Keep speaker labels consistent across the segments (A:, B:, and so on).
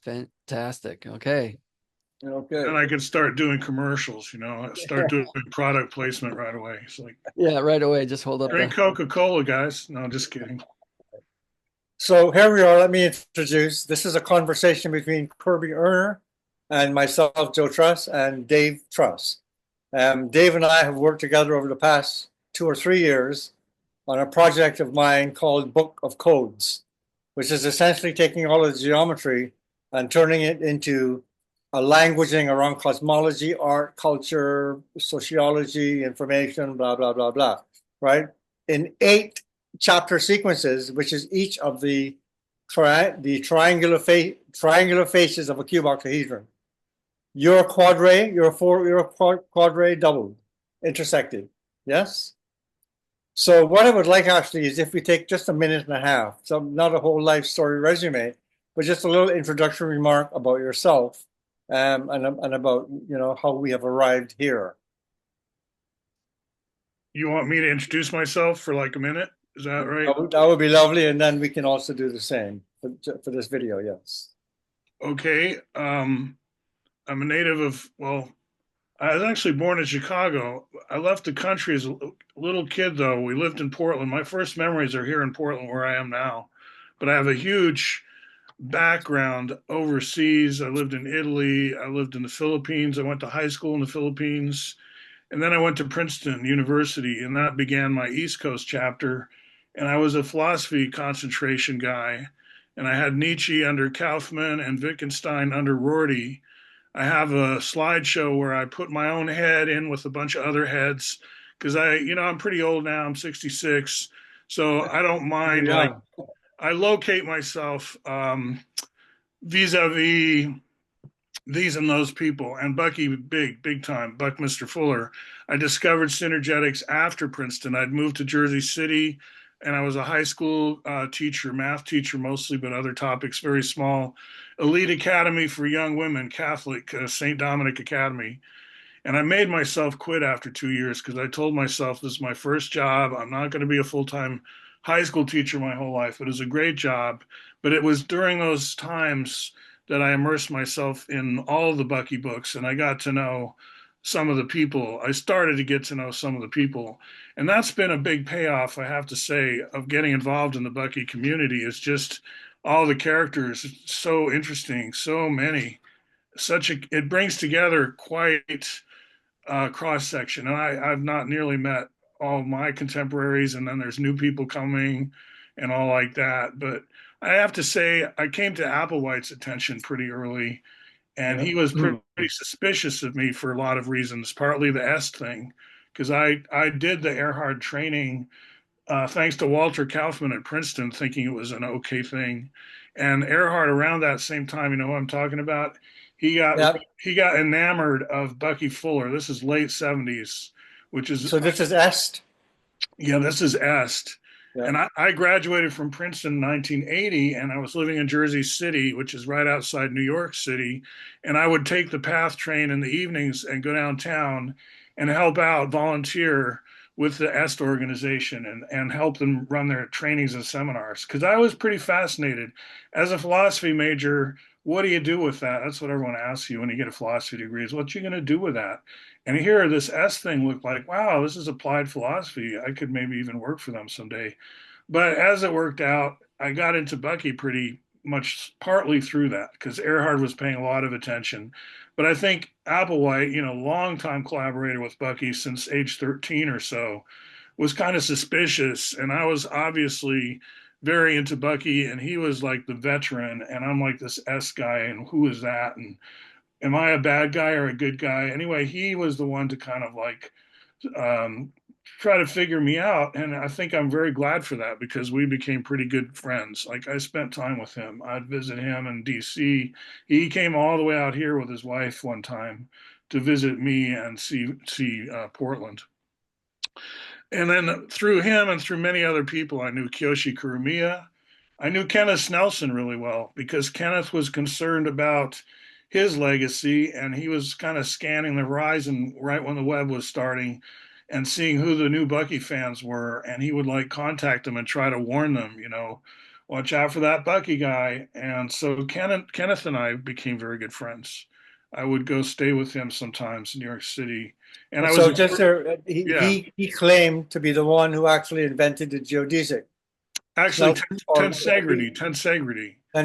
A: Fantastic. Okay.
B: And then
C: Okay.
B: I could start doing commercials, start doing product placement right away. It's like,
A: Yeah, right away. Just hold up
B: drink
A: the.
B: Coca-Cola, guys. No, just kidding.
C: So here we are. Let me introduce. This is a conversation between Kirby Erner and myself, Joe Truss, and Dave Truss. Dave and I have worked together over the past 2 or 3 years on a project of mine called Book of Codes, which is essentially taking all of the geometry and turning it into a languaging around cosmology, art, culture, sociology, information, blah, blah, blah, blah, right? In 8 chapter sequences, which is each of the triangular faces of a cube octahedron. Your quadray doubled, intersected. Yes? So what I would like actually is if we take just a minute and a half, so not a whole life story resume, but just a little introductory remark about yourself, and about how we have arrived here.
B: You want me to introduce myself for like a minute? Is that right?
C: That would be lovely, and then we can also do the same for this video. Yes.
B: Okay. I'm a native of, well, I was actually born in Chicago. I left the country as a little kid, though. We lived in Portland. My first memories are here in Portland, where I am now. But I have a huge background overseas. I lived in Italy. I lived in the Philippines. I went to high school in the Philippines. And then I went to Princeton University, and that began my East Coast chapter. And I was a philosophy concentration guy. And I had Nietzsche under Kaufman and Wittgenstein under Rorty. I have a slideshow where I put my own head in with a bunch of other heads because I'm pretty old now. I'm 66. So I don't
C: You're
B: mind, like,
C: young.
B: I locate myself vis-a-vis these and those people. And Bucky, big time, Buckminster Fuller. I discovered Synergetics after Princeton. I'd moved to Jersey City, and I was a high school teacher, math teacher mostly, but other topics, very small. Elite Academy for Young Women, Catholic, St. Dominic Academy. And I made myself quit after 2 years because I told myself this is my first job. I'm not going to be a full time high school teacher my whole life. It was a great job. But it was during those times that I immersed myself in all of the Bucky books and I got to know some of the people. I started to get to know some of the people. And that's been a big payoff, I have to say, of getting involved in the Bucky community is just all the characters. So interesting, so many. It brings together quite cross section. And I've not nearly met all my contemporaries, and then there's new people coming and all like that. But I have to say, I came to Applewhite's attention pretty early, and
C: Yeah.
B: he was pretty suspicious of me for a lot of reasons, partly the est thing, because I did the Erhard training thanks to Walter Kaufman at Princeton, thinking it was an okay thing. And Earhart, around that same time, you know what I'm talking about? He got
C: Yeah.
B: he got enamored of Bucky Fuller. This is late '70s, which is
C: So this is Est.
B: yeah, this is Est.
C: Yeah.
B: And I graduated from Princeton in 1980, and I was living in Jersey City, which is right outside New York City. And I would take the PATH train in the evenings and go downtown and help out, volunteer with the EST organization and help them run their trainings and seminars. Because I was pretty fascinated. As a philosophy major, what do you do with that? That's what everyone asks you when you get a philosophy degree is what you going to do with that? And here, this S thing looked like, wow, this is applied philosophy. I could maybe even work for them someday. But as it worked out, I got into Bucky pretty much partly through that because Earhart was paying a lot of attention. But I think Applewhite, longtime collaborator with Bucky since age 13 or so, was kind of suspicious. And I was obviously very into Bucky, and he was like the veteran, and I'm like this S guy, and who is that? And am I a bad guy or a good guy? Anyway, he was the one to kind of like um, try to figure me out. And I think I'm very glad for that because we became pretty good friends. Like I spent time with him. I'd visit him in DC. He came all the way out here with his wife one time to visit me and see Portland. And then through him and through many other people, I knew Kiyoshi Kurumiya. I knew Kenneth Nelson really well because Kenneth was concerned about his legacy and he was kind of scanning the horizon right when the web was starting and seeing who the new Bucky fans were. And he would like contact them and try to warn them, watch out for that Bucky guy. And so Kenneth and I became very good friends. I would go stay with him sometimes in New York City. And I was,
C: So just he,
B: yeah,
C: he he claimed to be the one who actually invented the geodesic.
B: actually,
C: Snelson or Syntegrity. Yeah.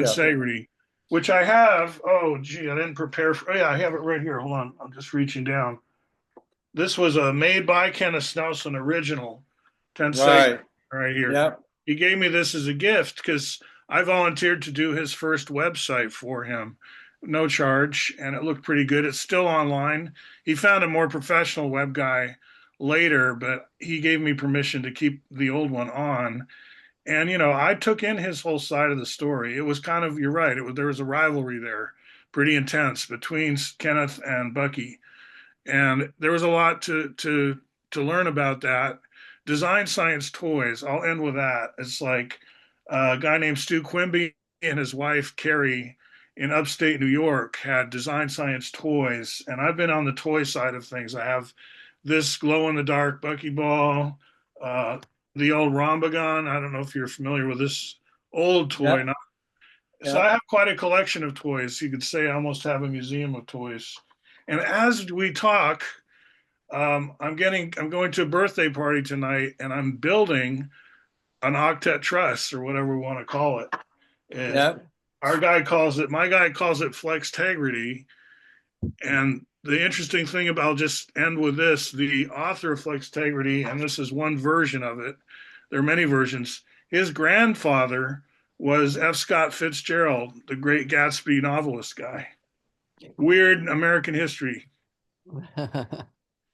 B: tensegrity, which I have. Oh, gee, I didn't prepare for, oh, yeah, I have it right here. Hold on. I'm just reaching down. This was a made by Kenneth Snelson original tensegrity
C: Right.
B: right here.
C: Yeah.
B: He gave me this as a gift because I volunteered to do his first website for him, no charge, and it looked pretty good. It's still online. He found a more professional web guy later, but he gave me permission to keep the old one on. And I took in his whole side of the story. It was kind of, you're right. There was a rivalry there, pretty intense between Kenneth and Bucky, and there was a lot to learn about that. Design science toys. I'll end with that. It's like a guy named Stu Quimby and his wife Carrie in upstate New York had design science toys, and I've been on the toy side of things. I have this glow in the dark Buckyball, uh, the old Rhombagon. I don't know if you're familiar with this old
C: Yeah.
B: toy. So
C: Yeah.
B: I have quite a collection of toys. You could say I almost have a museum of toys. And as we talk, I'm going to a birthday party tonight, and I'm building an octet truss or whatever we want to call it. Uh,
C: Yeah.
B: my guy calls it Flextegrity. And the interesting thing about, I'll just end with this: the author of Flextegrity, and this is one version of it. There are many versions. His grandfather was F. Scott Fitzgerald, the great Gatsby novelist guy. Weird American history.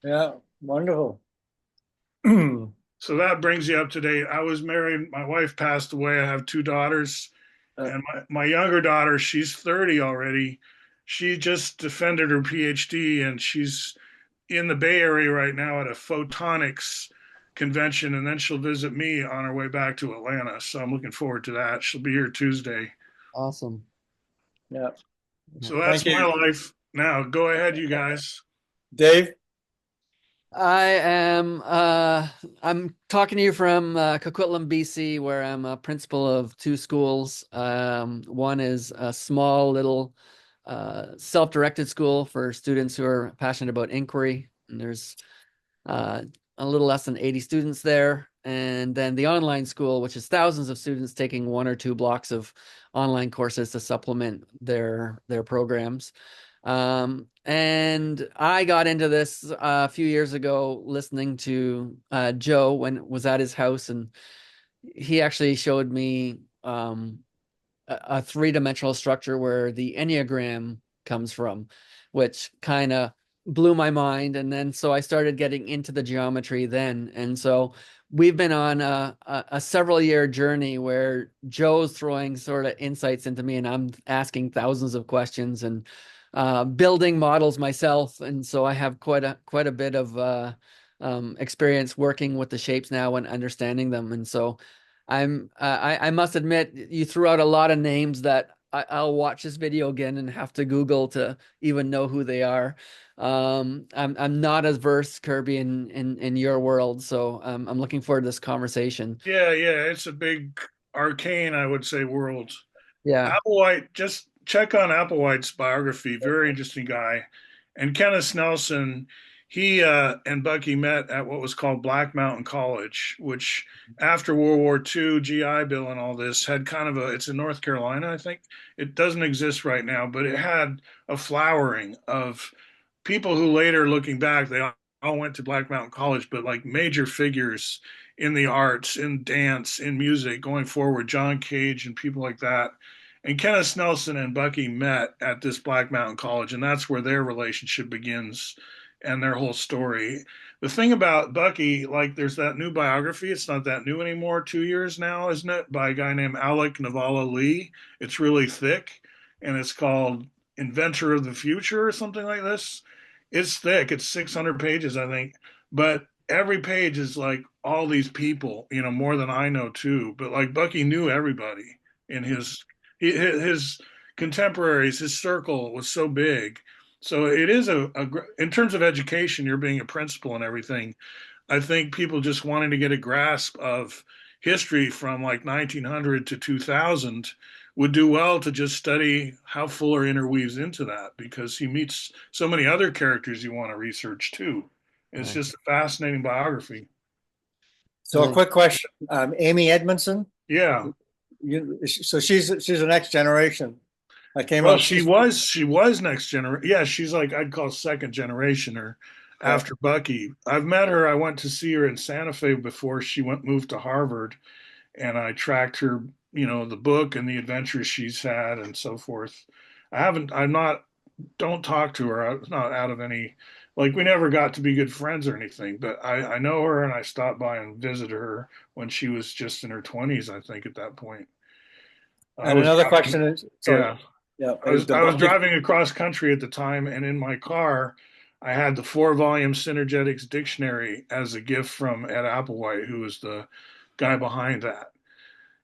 C: Yeah. Wonderful.
B: So that brings you up to date. I was married. My wife passed away. I have two daughters. And my younger daughter, she's 30 already. She just defended her PhD and she's in the Bay Area right now at a photonics convention. And then she'll visit me on her way back to Atlanta. So I'm looking forward to that. She'll be here Tuesday.
A: Awesome.
C: Yeah.
B: So
C: Thank
B: that's my
C: you,
B: life. Now go ahead, you guys.
C: Dave.
A: I'm talking to you from Coquitlam, BC, where I'm a principal of two schools. One is a small little self-directed school for students who are passionate about inquiry. And there's uh, a little less than 80 students there. And then the online school, which is thousands of students taking one or two blocks of online courses to supplement their programs. And I got into this a few years ago listening to Joe when it was at his house, and he actually showed me a three-dimensional structure where the Enneagram comes from, which kind of blew my mind. And then so I started getting into the geometry then. And so we've been on a several year journey where Joe's throwing sort of insights into me and I'm asking thousands of questions and building models myself. And so I have quite a bit of experience working with the shapes now and understanding them. And so I must admit, you threw out a lot of names that I'll watch this video again and have to Google to even know who they are. I'm not as versed, Kirby, in your world, so I'm looking forward to this conversation.
B: Yeah, yeah, it's a big arcane, I would say, world.
A: Yeah.
B: Applewhite, just check on Applewhite's biography. Very interesting guy. And Kenneth Nelson, he and Bucky met at what was called Black Mountain College, which after World War II, GI Bill and all this had kind of it's in North Carolina, I think. It doesn't exist right now, but it had a flowering of people who later, looking back, they all went to Black Mountain College, but like major figures in the arts, in dance, in music going forward, John Cage and people like that. And Kenneth Nelson and Bucky met at this Black Mountain College, and that's where their relationship begins and their whole story. The thing about Bucky, like there's that new biography, it's not that new anymore, 2 years now, isn't it? By a guy named Alec Navala Lee. It's really thick, and it's called Inventor of the Future or something like this. It's thick, it's 600 pages, I think, but every page is like all these people, more than I know too. But like Bucky knew everybody in his contemporaries, his circle was so big. So it is in terms of education, you're being a principal and everything. I think people just wanting to get a grasp of history from like 1900 to 2000 would do well to just study how Fuller interweaves into that, because he meets so many other characters you want to research too. It's
A: Right.
B: just a fascinating biography.
C: So a quick question, Amy Edmondson,
B: Yeah.
C: so she's the next generation. I came
B: Well,
C: out.
B: she was next generation. Yeah, she's like I'd call second generation or
C: Yeah,
B: after Bucky. I've met her. I went to see her in Santa Fe before she moved to Harvard, and I tracked her, the book and the adventures she's had and so forth. I'm not, don't talk to her. I'm not out of any, like, we never got to be good friends or anything, but I know her and I stopped by and visited her when she was just in her 20s, I think, at that point. I
C: and
B: was
C: another
B: driving,
C: question is, sorry,
B: yeah,
C: yeah,
B: I was,
C: the
B: I was
C: Bucky.
B: driving across country at the time, and in my car, I had the 4-volume Synergetics dictionary as a gift from Ed Applewhite, who was the guy behind that.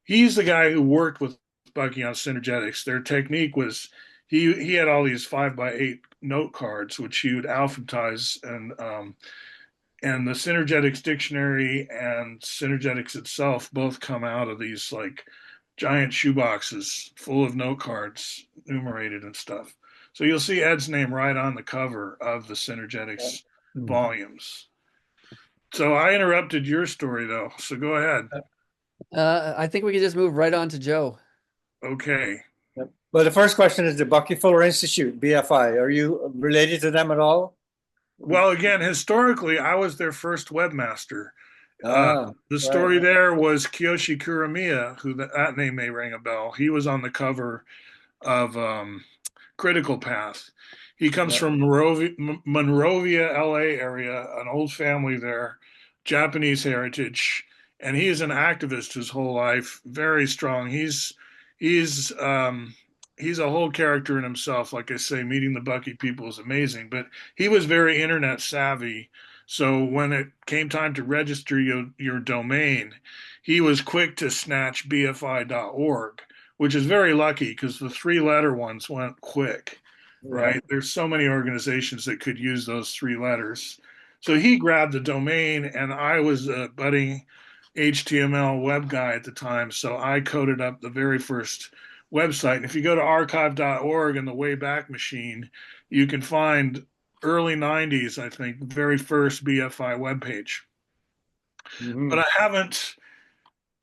B: He's the guy who worked with Bucky on Synergetics. Their technique was he had all these 5x8 note cards which he would alphabetize, and the Synergetics dictionary and Synergetics itself both come out of these like giant shoeboxes full of note cards numerated and stuff. So you'll see Ed's name right on the cover of the Synergetics volumes. So I interrupted your story though, so go ahead.
A: I think we can just move right on to Joe.
B: Okay.
C: Yep. Well, the first question is the Bucky Fuller Institute, BFI. Are you related to them at all?
B: Well, again, historically, I was their first webmaster. Uh,
C: Ah,
B: the
C: right.
B: story there was Kiyoshi Kuramiya, who that name may ring a bell. He was on the cover of Critical Path. He comes
C: Yeah,
B: from Monrovia, LA area, an old family there, Japanese heritage, and he is an activist his whole life, very strong. He's a whole character in himself. Like I say, meeting the Bucky people is amazing, but he was very internet savvy. So when it came time to register your domain, he was quick to snatch bfi.org, which is very lucky because the 3-letter ones went quick,
C: yeah.
B: right? There's so many organizations that could use those 3 letters. So he grabbed the domain, and I was a budding HTML web guy at the time. So I coded up the very first website. And if you go to archive.org in the Wayback Machine, you can find early 90s, I think, very first BFI webpage. But
C: Mhm.
B: I haven't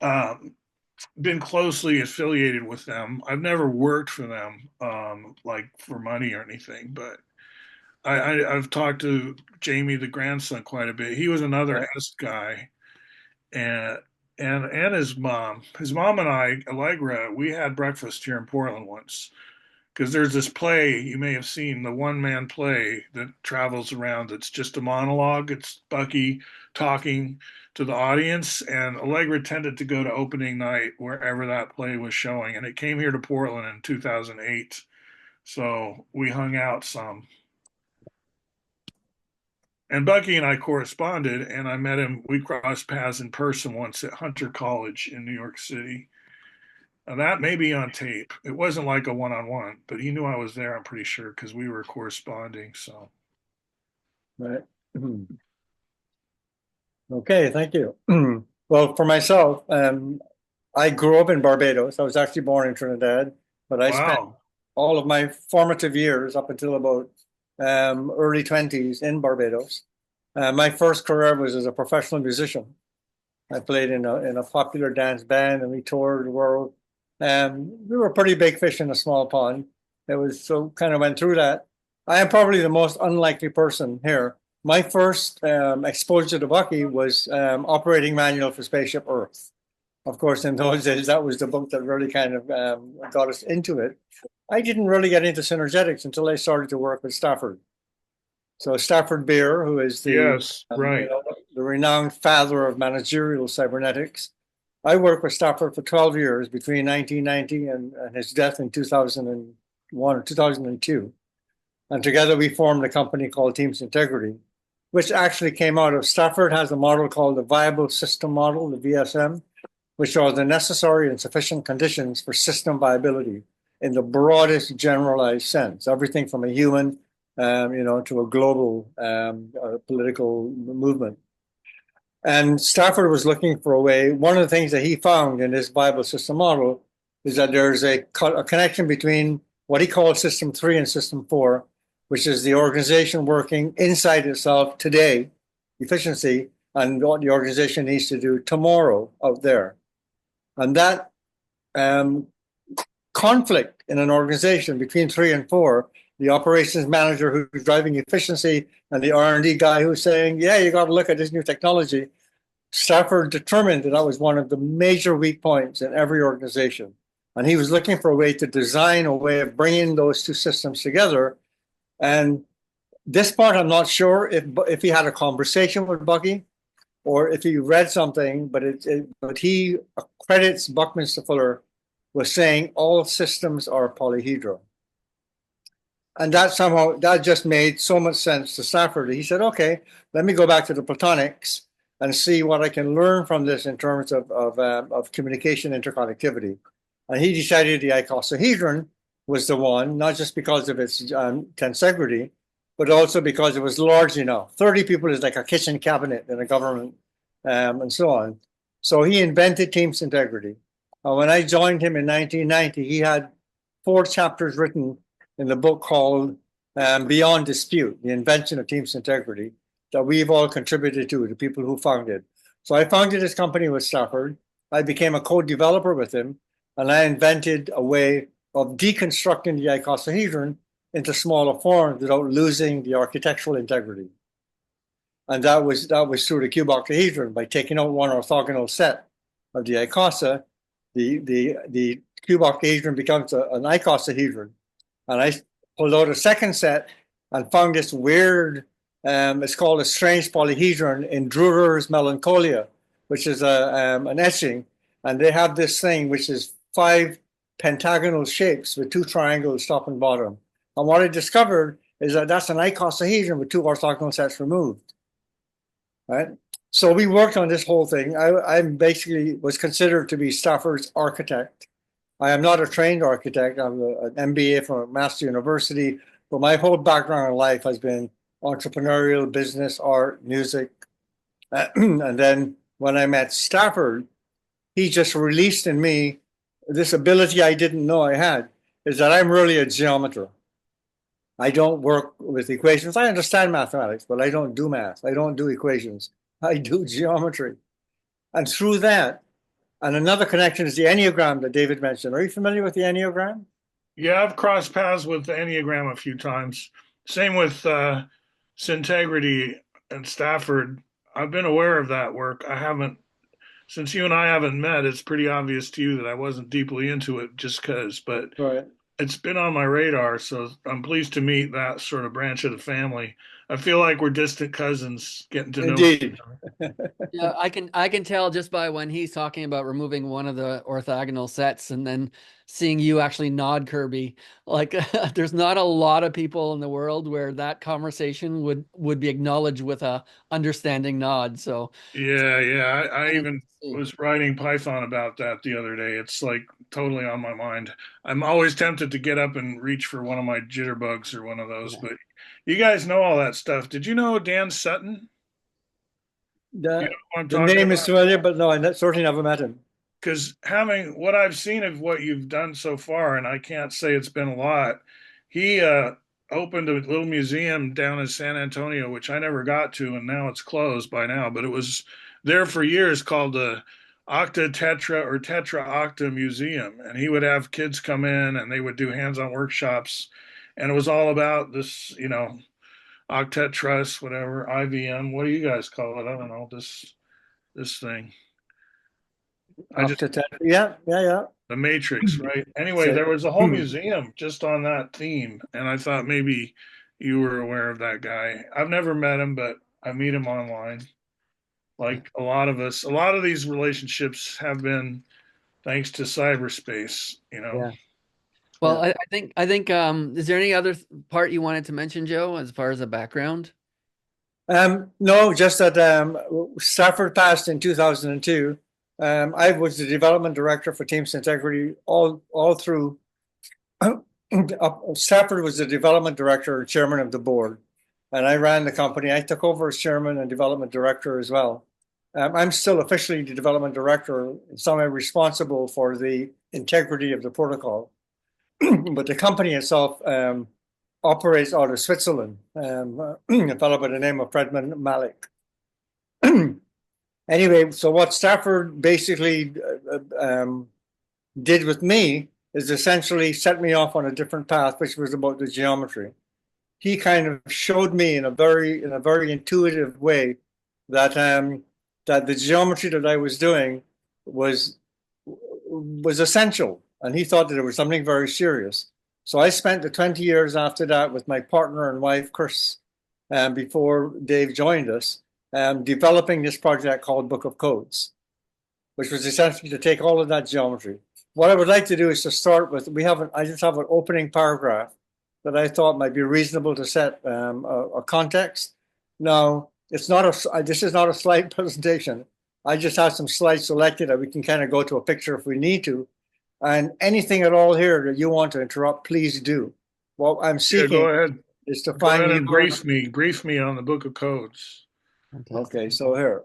B: um, been closely affiliated with them. I've never worked for them, like for money or anything, but I've talked to Jamie, the grandson, quite a bit. He was another
C: Yeah.
B: S guy, and and his mom. His mom and I, Allegra, we had breakfast here in Portland once because there's this play you may have seen, the one man play that travels around. It's just a monologue. It's Bucky talking to the audience, and Allegra tended to go to opening night wherever that play was showing, and it came here to Portland in 2008. So we hung out some. And Bucky and I corresponded, and I met him. We crossed paths in person once at Hunter College in New York City. Now, that may be on tape. It wasn't like a one-on-one, but he knew I was there, I'm pretty sure, because we were corresponding. So,
C: Right. Mhm. Okay, thank you. Well, for myself, I grew up in Barbados. I was actually born in Trinidad, but I spent
B: wow.
C: all of my formative years up until about early 20s in Barbados. My first career was as a professional musician. I played in a popular dance band and we toured the world. We were pretty big fish in a small pond. It was so kind of went through that. I am probably the most unlikely person here. My first exposure to Bucky was Operating Manual for Spaceship Earth. Of course, in those days, that was the book that really kind of got us into it. I didn't really get into synergetics until I started to work with Stafford. So Stafford Beer, who is
B: Yes, right.
C: the renowned father of managerial cybernetics, I worked with Stafford for 12 years between 1990 and his death in 2001 or 2002. And together we formed a company called Team Syntegrity, which actually came out of Stafford has a model called the Viable System Model, the VSM, which are the necessary and sufficient conditions for system viability in the broadest generalized sense, everything from a human, to a global political movement. And Stafford was looking for a way. One of the things that he found in this Bible system model is that there's a connection between what he called System 3 and System 4, which is the organization working inside itself today, efficiency, and what the organization needs to do tomorrow out there. And that um, conflict in an organization between 3 and 4, the operations manager who's driving efficiency and the R&D guy who's saying, yeah, you got to look at this new technology. Stafford determined that that was one of the major weak points in every organization. And he was looking for a way to design a way of bringing those two systems together. And this part, I'm not sure if he had a conversation with Bucky or if he read something, but he credits Buckminster Fuller with saying all systems are polyhedral. And that just made so much sense to Stafford. He said, okay, let me go back to the Platonics and see what I can learn from this in terms of communication interconnectivity. And he decided the icosahedron was the one, not just because of its tensegrity, but also because it was large enough. 30 people is like a kitchen cabinet in a government, and so on. So he invented Team Syntegrity. When I joined him in 1990, he had 4 chapters written in the book called Beyond Dispute, the invention of Team Syntegrity, that we've all contributed to, the people who founded. So I founded this company with Stafford. I became a co-developer with him, and I invented a way of deconstructing the icosahedron into smaller forms without losing the architectural integrity. And that was through the cube octahedron. By taking out one orthogonal set of the icosa, the cube octahedron becomes an icosahedron. And I pulled out a second set and found this weird, it's called a strange polyhedron in Drurer's Melancholia, which is an etching. And they have this thing which is 5 pentagonal shapes with 2 triangles top and bottom. And what I discovered is that that's an icosahedron with 2 orthogonal sets removed. Right? So we worked on this whole thing. I basically was considered to be Stafford's architect. I am not a trained architect. I'm an MBA from a Master University, but my whole background in life has been entrepreneurial, business, art, music. And then when I met Stafford, he just released in me this ability I didn't know I had, is that I'm really a geometer. I don't work with equations. I understand mathematics, but I don't do math. I don't do equations. I do geometry. And through that, and another connection is the Enneagram that David mentioned. Are you familiar with the Enneagram?
B: Yeah, I've crossed paths with the Enneagram a few times. Same with Syntegrity and Stafford. I've been aware of that work. I haven't, since you and I haven't met, it's pretty obvious to you that I wasn't deeply into it just because, but
C: Right.
B: it's been on my radar. So I'm pleased to meet that sort of branch of the family. I feel like we're distant cousins getting to know each
C: Indeed.
B: other.
A: Yeah, I can tell just by when he's talking about removing one of the orthogonal sets and then seeing you actually nod, Kirby. Like there's not a lot of people in the world where that conversation would be acknowledged with a understanding nod. So
B: Yeah. I
A: kind of
B: even was writing Python about that the other day. It's like totally on my mind. I'm always tempted to get up and reach for one of my jitterbugs or one of those,
A: yeah.
B: but you guys know all that stuff. Did you know Dan Sutton? You know
C: The,
B: what I'm
C: the
B: talking
C: name is
B: about?
C: familiar, but no, I certainly never met him.
B: Because having what I've seen of what you've done so far, and I can't say it's been a lot, he opened a little museum down in San Antonio, which I never got to, and now it's closed by now, but it was there for years called the Octa Tetra or Tetra Octa Museum. And he would have kids come in and they would do hands on workshops. And it was all about this, octet truss, whatever, IVM. What do you guys call it? I don't know. This thing. I just
C: Yeah, yeah, yeah.
B: the Matrix, right? Anyway,
C: So,
B: there was a whole museum just on that theme, and I thought maybe you were aware of that guy. I've never met him, but I meet him online. Like a lot of us, a lot of these relationships have been thanks to cyberspace, you know.
A: Yeah. Well,
C: yeah.
A: I think is there any other part you wanted to mention, Joe, as far as a background?
C: No, just that Stafford passed in 2002. I was the development director for Teams Integrity all through. Stafford was the development director and chairman of the board, and I ran the company. I took over as chairman and development director as well. I'm still officially the development director, somehow responsible for the integrity of the protocol. But the company itself operates out of Switzerland, a fellow by the name of Fredman Malik. Anyway, so what Stafford basically did with me is essentially set me off on a different path, which was about the geometry. He kind of showed me in a very intuitive way that that the geometry that I was doing was essential, and he thought that it was something very serious. So I spent the 20 years after that with my partner and wife, Chris, before Dave joined us, developing this project called Book of Codes, which was essentially to take all of that geometry. What I would like to do is to start with, I just have an opening paragraph that I thought might be reasonable to set a context. Now, this is not a slide presentation. I just have some slides selected that we can kind of go to a picture if we need to. And anything at all here that you want to interrupt, please do. What I'm seeking
B: go ahead.
C: is to
B: Go
C: find
B: ahead and brief me on the Book of Codes.
C: Okay, so here.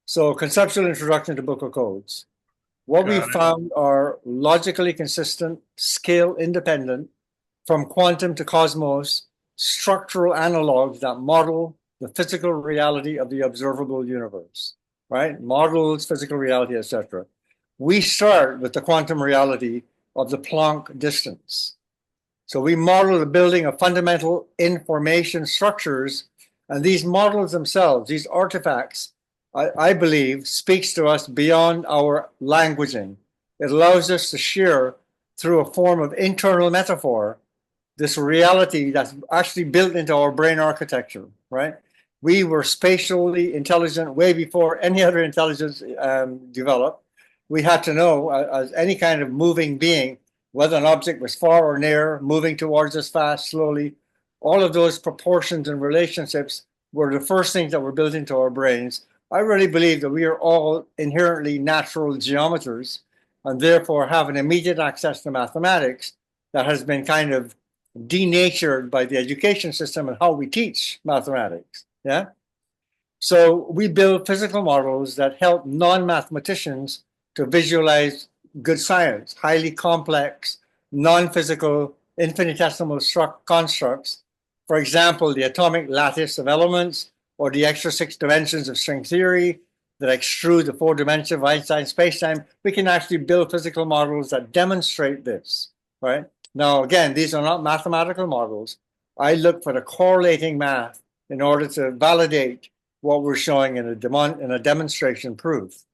C: So conceptual introduction to Book of Codes. What we found are logically consistent, scale independent, from quantum to cosmos, structural analogs that model the physical reality of the observable universe, right? Models, physical reality, etc. We start with the quantum reality of the Planck distance. So we model the building of fundamental information structures, and these models themselves, these artifacts, I believe, speaks to us beyond our languaging. It allows us to share through a form of internal metaphor this reality that's actually built into our brain architecture, right? We were spatially intelligent way before any other intelligence developed. We had to know, as any kind of moving being, whether an object was far or near, moving towards us fast, slowly. All of those proportions and relationships were the first things that were built into our brains. I really believe that we are all inherently natural geometers and therefore have an immediate access to mathematics that has been kind of denatured by the education system and how we teach mathematics. Yeah. So we build physical models that help non-mathematicians to visualize good science, highly complex, non-physical, infinitesimal constructs. For example, the atomic lattice of elements, or the extra 6 dimensions of string theory that extrude the 4 dimensions of Einstein's spacetime. We can actually build physical models that demonstrate this, right? Now, again, these are not mathematical models. I look for the correlating math in order to validate what we're showing in a demonstration proof,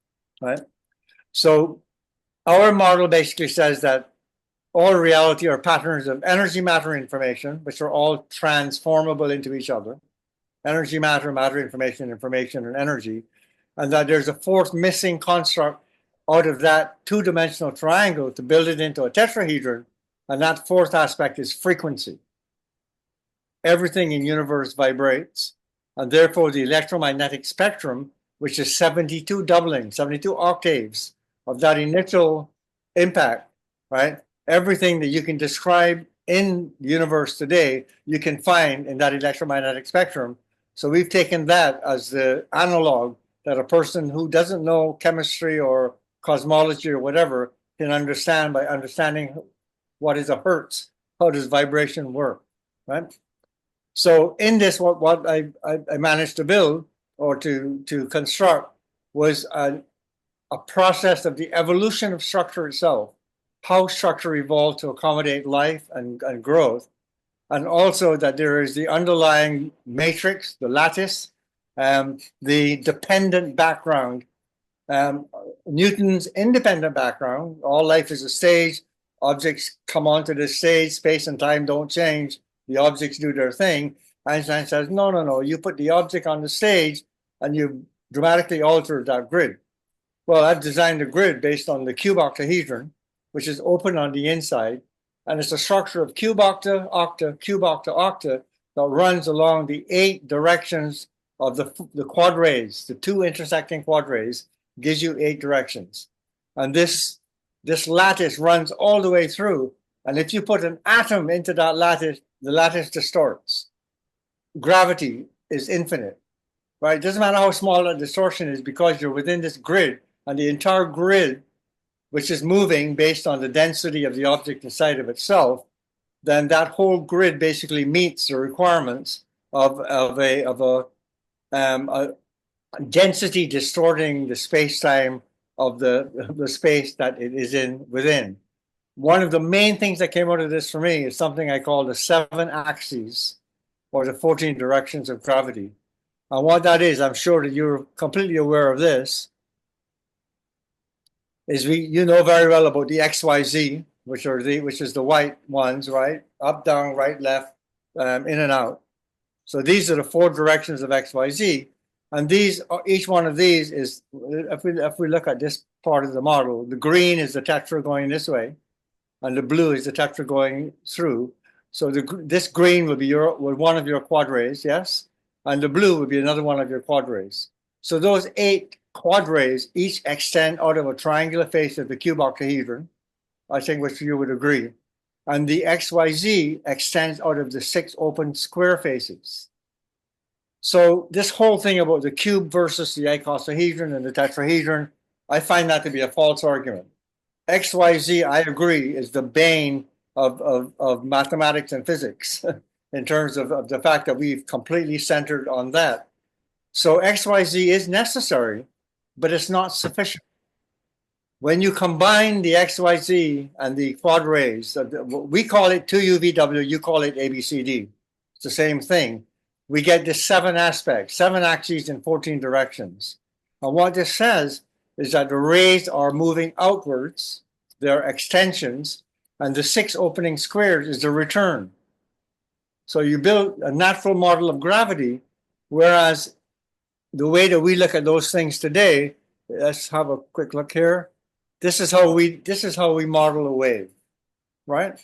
C: right? So our model basically says that all reality are patterns of energy, matter, information, which are all transformable into each other. Energy, matter, matter, information, information, and energy. And that there's a fourth missing construct out of that 2-dimensional triangle to build it into a tetrahedron. And that fourth aspect is frequency. Everything in the universe vibrates. And therefore, the electromagnetic spectrum, which is 72 octaves of that initial impact, right? Everything that you can describe in the universe today, you can find in that electromagnetic spectrum. So we've taken that as the analog that a person who doesn't know chemistry or cosmology or whatever can understand by understanding what is a hertz, how does vibration work, right? So in this, what I managed to build or to construct was a process of the evolution of structure itself, how structure evolved to accommodate life and growth, and also that there is the underlying matrix, the lattice, the dependent background, Newton's independent background. All life is a stage. Objects come onto this stage. Space and time don't change. The objects do their thing. Einstein says, no. You put the object on the stage and you dramatically alter that grid. Well, I've designed a grid based on the cube octahedron, which is open on the inside. And it's a structure of cube octa, octa, cube octa, octa that runs along the 8 directions of the quad rays. The 2 intersecting quad rays gives you 8 directions. And this lattice runs all the way through. And if you put an atom into that lattice, the lattice distorts. Gravity is infinite. right? It doesn't matter how small that distortion is because you're within this grid, and the entire grid, which is moving based on the density of the object inside of itself, then that whole grid basically meets the requirements of a density distorting the space-time of the space that it is in within. One of the main things that came out of this for me is something I call the 7 axes or the 14 directions of gravity. And what that is, I'm sure that you're completely aware of this, is you know very well about the XYZ, which is the white ones, right? Up, down, right, left, in and out. So these are the 4 directions of XYZ. And each one of these is, if we look at this part of the model, the green is the tetra going this way, and the blue is the tetra going through. So this green would be one of your quadrays, yes? And the blue would be another one of your quadrays. So those 8 quadrays each extend out of a triangular face of the cube octahedron, I think which you would agree. And the XYZ extends out of the 6 open square faces. So this whole thing about the cube versus the icosahedron and the tetrahedron, I find that to be a false argument. XYZ, I agree, is the bane of mathematics and physics in terms of the fact that we've completely centered on that. So XYZ is necessary, but it's not sufficient. When you combine the XYZ and the quadrays, we call it 2UVW, you call it ABCD. It's the same thing. We get the 7 aspects, 7 axes in 14 directions. And what this says is that the rays are moving outwards, they're extensions, and the 6 opening squares is the return. So you build a natural model of gravity, whereas the way that we look at those things today, let's have a quick look here. This is how we model a wave, right?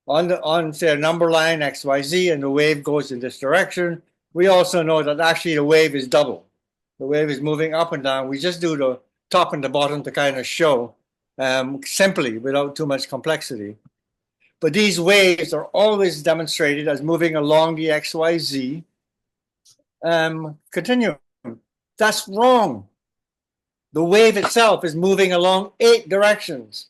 C: On say a number line XYZ, and the wave goes in this direction. We also know that actually the wave is double. The wave is moving up and down. We just do the top and the bottom to kind of show simply without too much complexity. But these waves are always demonstrated as moving along the XYZ continuum. That's wrong. The wave itself is moving along 8 directions.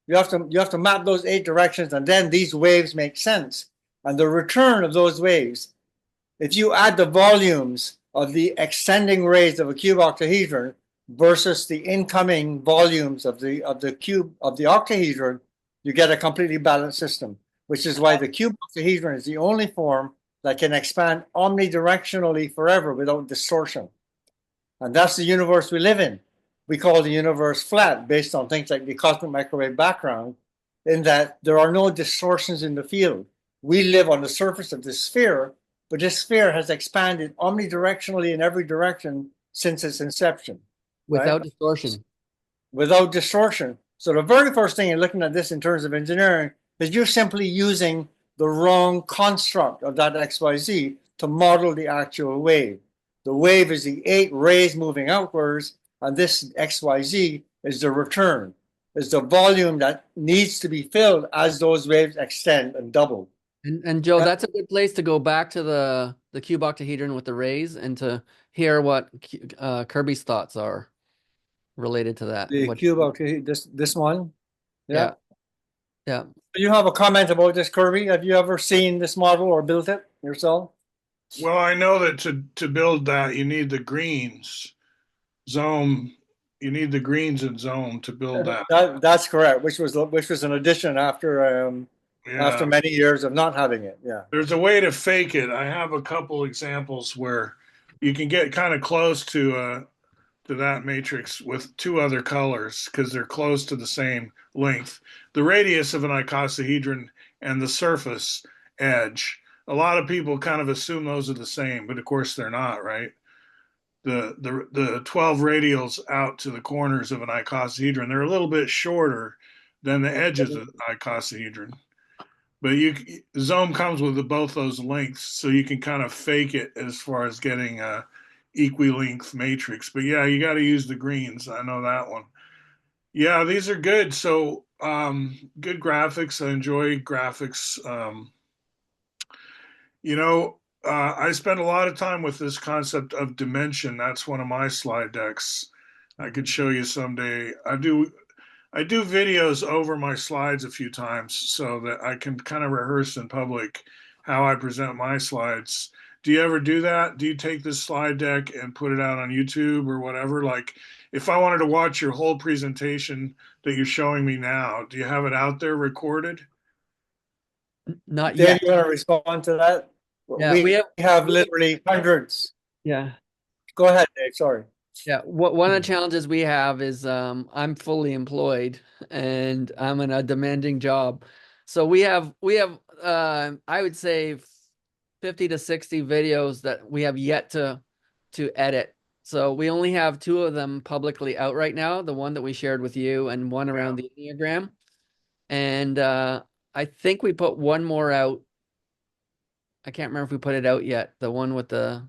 C: You have to map those 8 directions, and then these waves make sense. And the return of those waves, if you add the volumes of the extending rays of a cube octahedron versus the incoming volumes of the octahedron, you get a completely balanced system, which is why the cube octahedron is the only form that can expand omnidirectionally forever without distortion. And that's the universe we live in. We call the universe flat based on things like the cosmic microwave background, in that there are no distortions in the field. We live on the surface of this sphere, but this sphere has expanded omnidirectionally in every direction since its inception.
A: Without
C: right?
A: distortion.
C: Without distortion. So the very first thing in looking at this in terms of engineering is you're simply using the wrong construct of that XYZ to model the actual wave. The wave is the 8 rays moving outwards, and this XYZ is the return, is the volume that needs to be filled as those waves extend and double.
A: And Joe, that's a good place to go back to the cube octahedron with the rays and to hear what Kirby's thoughts are related to that.
C: The cube octahedron, this one?
A: Yeah. Yeah.
C: Do you have a comment about this, Kirby? Have you ever seen this model or built it yourself?
B: Well, I know that to build that, you need the greens. Zome, you need the greens in Zome to build that.
C: That's correct. Which was an addition after after many years of not having it. Yeah.
B: There's a way to fake it. I have a couple examples where you can get kind of close to that matrix with 2 other colors because they're close to the same length. The radius of an icosahedron and the surface edge. A lot of people kind of assume those are the same, but of course they're not, right? The 12 radials out to the corners of an icosahedron, they're a little bit shorter than the edges of the icosahedron. But Zome comes with both those lengths, so you can kind of fake it as far as getting a equi-length matrix. But yeah, you got to use the greens. I know that one. Yeah, these are good. So good graphics. I enjoy graphics. You know, I spend a lot of time with this concept of dimension. That's one of my slide decks. I could show you someday. I do videos over my slides a few times so that I can kind of rehearse in public how I present my slides. Do you ever do that? Do you take this slide deck and put it out on YouTube or whatever? Like, if I wanted to watch your whole presentation that you're showing me now, do you have it out there recorded?
A: Not
C: Dave,
A: yet.
C: you want to respond to that?
A: Yeah, we
C: We
A: have.
C: have literally hundreds.
A: Yeah.
C: Go ahead, Dave. Sorry.
A: Yeah, one of the challenges we have is I'm fully employed and I'm in a demanding job. So we have I would say 50 to 60 videos that we have yet to edit. So we only have two of them publicly out right now, the one that we shared with you and one
B: Yeah.
A: around the Enneagram. And I think we put one more out. I can't remember if we put it out yet, the one with the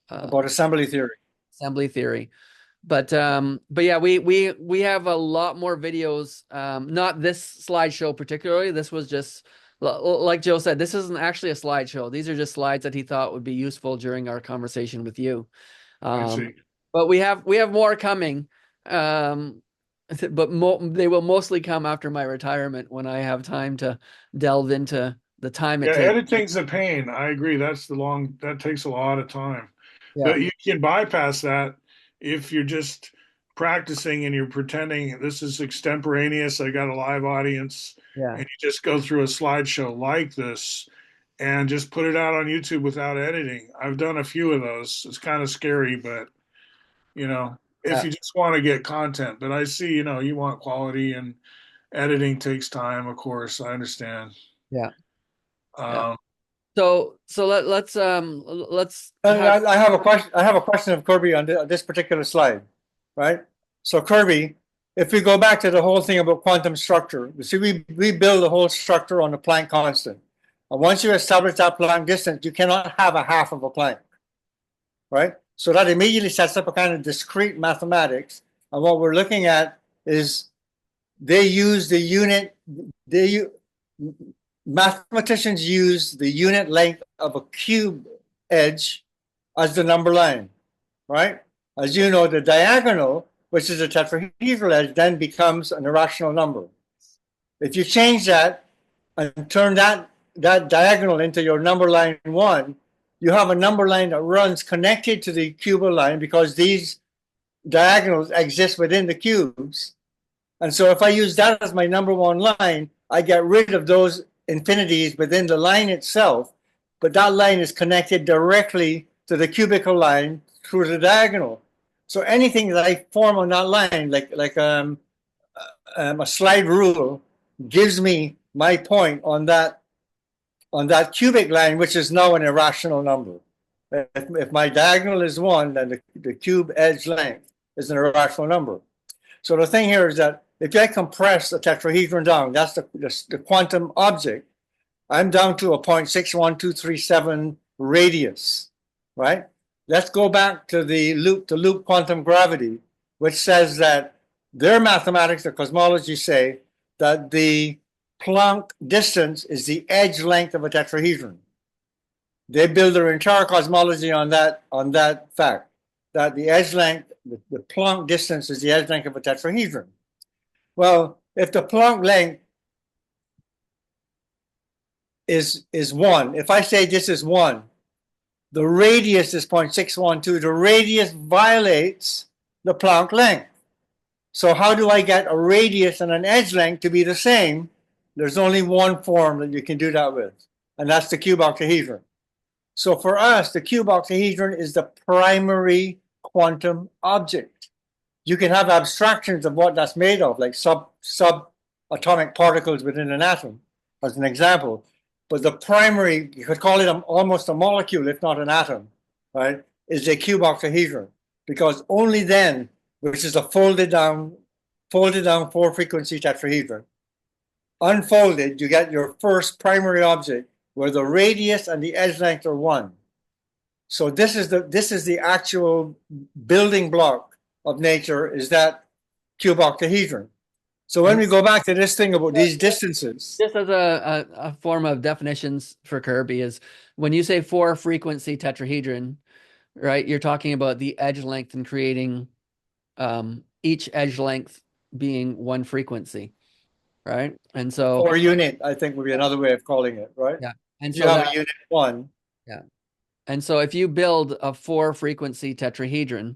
C: About assembly theory.
A: assembly theory. But yeah, we have a lot more videos. Not this slideshow particularly. This was just like Joe said, this isn't actually a slideshow. These are just slides that he thought would be useful during our conversation with you.
B: I see.
A: But we have more coming. But they will mostly come after my retirement when I have time to delve into the time it
B: Yeah,
A: takes.
B: editing's a pain. I agree. That takes a lot of time.
A: Yeah,
B: But you can bypass that if you're just practicing and you're pretending this is extemporaneous. I got a live audience,
A: yeah,
B: and you just go through a slideshow like this and just put it out on YouTube without editing. I've done a few of those. It's kind of scary, but if
A: yeah,
B: you just want to get content. But I see, you want quality and editing takes time, of course. I understand.
A: yeah, yeah.
B: Um,
A: So let's
C: And
A: have.
C: I have a question. I have a question of Kirby on this particular slide, right? So Kirby, if we go back to the whole thing about quantum structure, you see, we build the whole structure on the Planck constant. And once you establish that Planck distance, you cannot have a half of a Planck, right? So that immediately sets up a kind of discrete mathematics. And what we're looking at is they use the unit, mathematicians use the unit length of a cube edge as the number line, right? As you know, the diagonal, which is a tetrahedral edge, then becomes an irrational number. If you change that and turn that diagonal into your number line 1, you have a number line that runs connected to the cubal line because these diagonals exist within the cubes. And so if I use that as my number 1 line, I get rid of those infinities within the line itself, but that line is connected directly to the cubical line through the diagonal. So anything that I form on that line, like a slide rule, gives me my point on that cubic line, which is now an irrational number. If my diagonal is 1, then the cube edge length is an irrational number. So the thing here is that if I compress the tetrahedron down, that's the quantum object, I'm down to a 0.61237 radius, right? Let's go back to the loop quantum gravity, which says that their mathematics, their cosmology say that the Planck distance is the edge length of a tetrahedron. They build their entire cosmology on that fact, that the edge length, the Planck distance is the edge length of a tetrahedron. Well, if the Planck length is 1, if I say this is 1, the radius is 0.612, the radius violates the Planck length. So how do I get a radius and an edge length to be the same? There's only one form that you can do that with, and that's the cube octahedron. So for us, the cube octahedron is the primary quantum object. You can have abstractions of what that's made of, like subatomic particles within an atom, as an example. But the primary, you could call it almost a molecule, if not an atom, right, is a cube octahedron. Because only then, which is a folded down 4-frequency tetrahedron, unfolded, you get your first primary object where the radius and the edge length are 1. So this is the actual building block of nature, is that cube octahedron. So when we go back to this thing about these distances,
A: Just as a form of definitions for Kirby is when you say four frequency tetrahedron, right? You're talking about the edge length and creating each edge length being one frequency, right? And so
C: or unit, I think would be another way of calling it, right?
A: yeah, and
C: You
A: so
C: have
A: that
C: a unit one.
A: yeah, and so if you build a four frequency tetrahedron,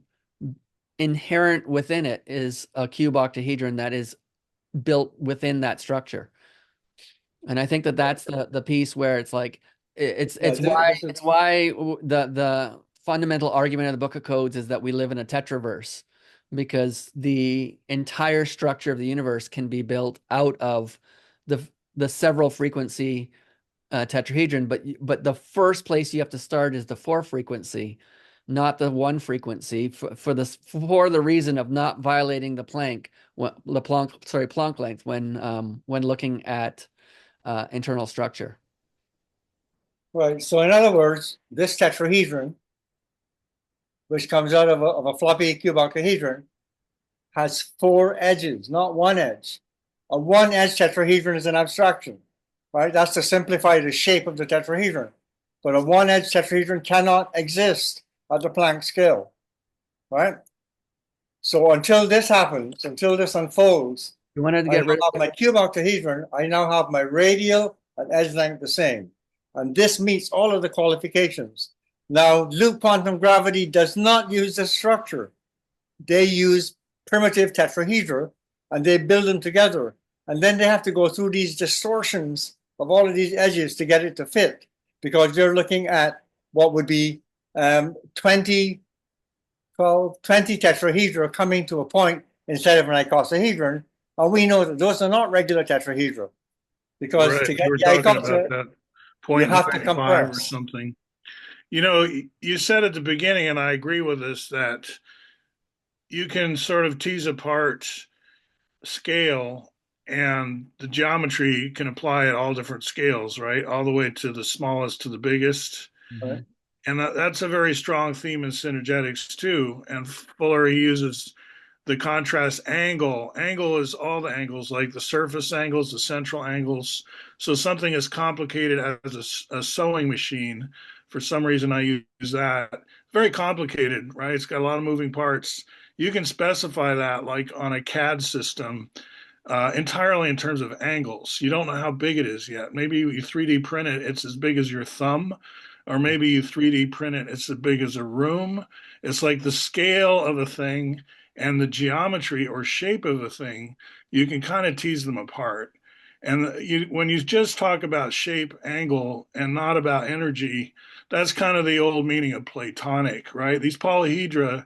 A: inherent within it is a cube octahedron that is built within that structure. And I think that that's the piece where it's like
C: Yeah, this is
A: it's why the fundamental argument of the Book of Codes is that we live in a tetraverse because the entire structure of the universe can be built out of the the several frequency tetrahedron, but the first place you have to start is the four frequency, not the one frequency for the reason of not violating the Planck length when looking at internal structure.
C: right. So in other words, this tetrahedron, which comes out of a floppy cube octahedron, has four edges, not one edge. A one edge tetrahedron is an abstraction, right? That's to simplify the shape of the tetrahedron. But a one edge tetrahedron cannot exist at the Planck scale, right? So until this happens, until this unfolds,
A: You wanted to
C: I
A: get
C: now
A: rid
C: have my cube octahedron, I now have my radial and edge length the same. And this meets all of the qualifications. Now, loop quantum gravity does not use this structure. They use primitive tetrahedra and they build them together. And then they have to go through these distortions of all of these edges to get it to fit because they're looking at what would be 20 tetrahedra coming to a point instead of an icosahedron. And we know that those are not regular tetrahedra because
B: Right.
C: to get
B: You were
C: the
B: talking about
C: icosa,
B: that
C: you
B: point
C: have to
B: 0.5 or
C: compress.
B: something. You know, you said at the beginning, and I agree with this, that you can sort of tease apart scale and the geometry can apply at all different scales, right? All the way to the smallest to the biggest.
C: Right?
A: Mhm.
B: And that's a very strong theme in synergetics too. And Fuller uses the contrast angle. Angle is all the angles, like the surface angles, the central angles. So something as complicated as a sewing machine, for some reason I use that. Very complicated, right? It's got a lot of moving parts. You can specify that like on a CAD system entirely in terms of angles. You don't know how big it is yet. Maybe you 3D print it, it's as big as your thumb, or maybe you 3D print it, it's as big as a room. It's like the scale of a thing and the geometry or shape of a thing, you can kind of tease them apart. And when you just talk about shape, angle, and not about energy, that's kind of the old meaning of Platonic, right? These polyhedra,